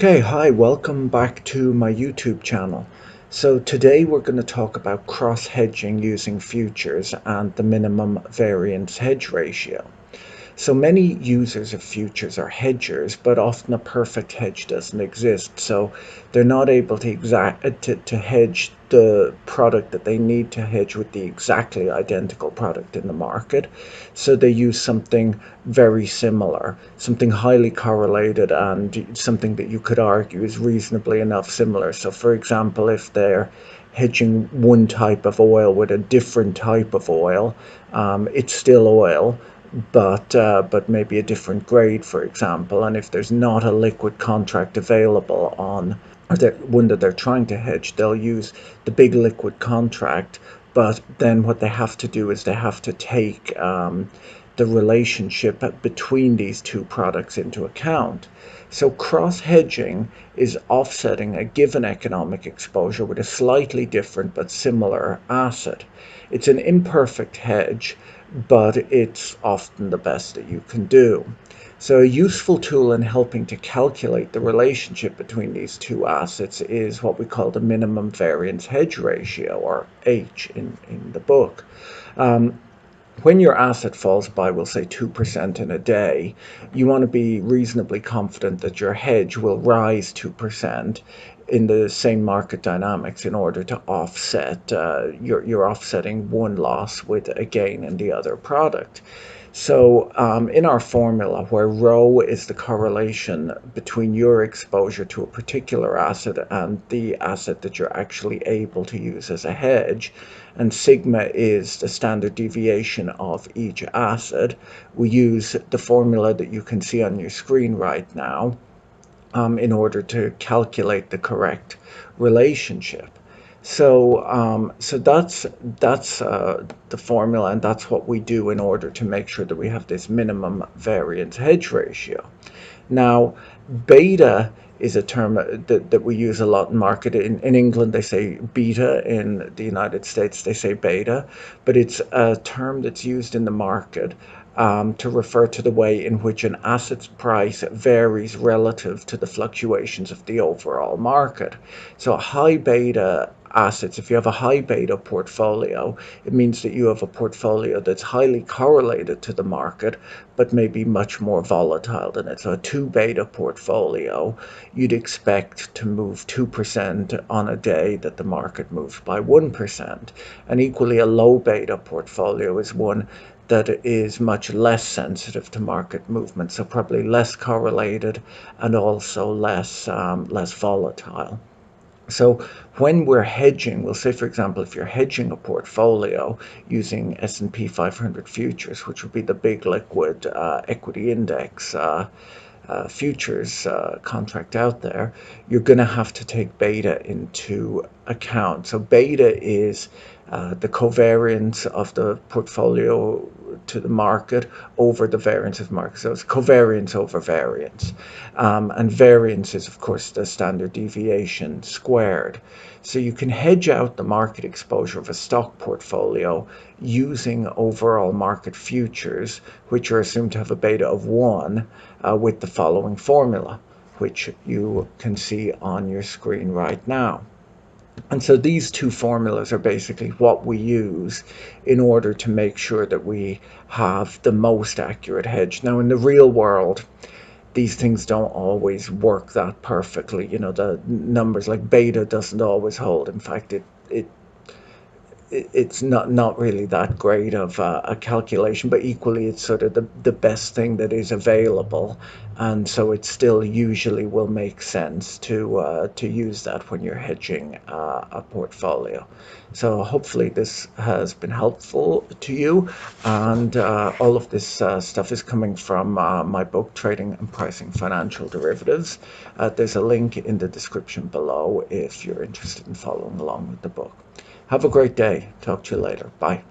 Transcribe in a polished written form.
Okay, hi, welcome back to my YouTube channel. So today we're going to talk about cross-hedging using futures and the minimum variance hedge ratio. So many users of futures are hedgers, but often a perfect hedge doesn't exist. So they're not able to hedge the product that they need to hedge with the exactly identical product in the market. So they use something very similar, something highly correlated, and something that you could argue is reasonably enough similar. So for example, if they're hedging one type of oil with a different type of oil, it's still oil, but maybe a different grade, for example. And if there's not a liquid contract available on or one that they're trying to hedge, they'll use the big liquid contract. But then what they have to do is they have to take the relationship between these two products into account. So cross-hedging is offsetting a given economic exposure with a slightly different but similar asset. It's an imperfect hedge, but it's often the best that you can do. So a useful tool in helping to calculate the relationship between these two assets is what we call the minimum variance hedge ratio, or H in the book. When your asset falls by, we'll say 2% in a day, you want to be reasonably confident that your hedge will rise 2% in the same market dynamics in order to offset, you're offsetting one loss with a gain in the other product. So in our formula, where rho is the correlation between your exposure to a particular asset and the asset that you're actually able to use as a hedge, and sigma is the standard deviation of each asset, we use the formula that you can see on your screen right now in order to calculate the correct relationship. So that's the formula, and that's what we do in order to make sure that we have this minimum variance hedge ratio. Now, beta is a term that we use a lot in market. In England, they say beta. In the United States, they say beta. But it's a term that's used in the market to refer to the way in which an asset's price varies relative to the fluctuations of the overall market. So high beta assets, if you have a high beta portfolio, it means that you have a portfolio that's highly correlated to the market, but maybe much more volatile than it. So a 2 beta portfolio, you'd expect to move 2% on a day that the market moves by 1%. And equally, a low beta portfolio is one that is much less sensitive to market movement, so probably less correlated and also less volatile. So when we're hedging, we'll say, for example, if you're hedging a portfolio using S&P 500 futures, which would be the big liquid equity index futures contract out there, you're going to have to take beta into account. So beta is the covariance of the portfolio to the market over the variance of the market. So it's covariance over variance. And variance is, of course, the standard deviation squared. So you can hedge out the market exposure of a stock portfolio using overall market futures, which are assumed to have a beta of 1, with the following formula, which you can see on your screen right now. And so these two formulas are basically what we use in order to make sure that we have the most accurate hedge. Now, in the real world, these things don't always work that perfectly. You know, the numbers like beta doesn't always hold. In fact, it's not really that great of a calculation, but equally it's sort of the best thing that is available, and so it still usually will make sense to use that when you're hedging a portfolio. So hopefully this has been helpful to you, and all of this stuff is coming from my book, Trading and Pricing Financial Derivatives. There's a link in the description below if you're interested in following along with the book. Have a great day. Talk to you later. Bye.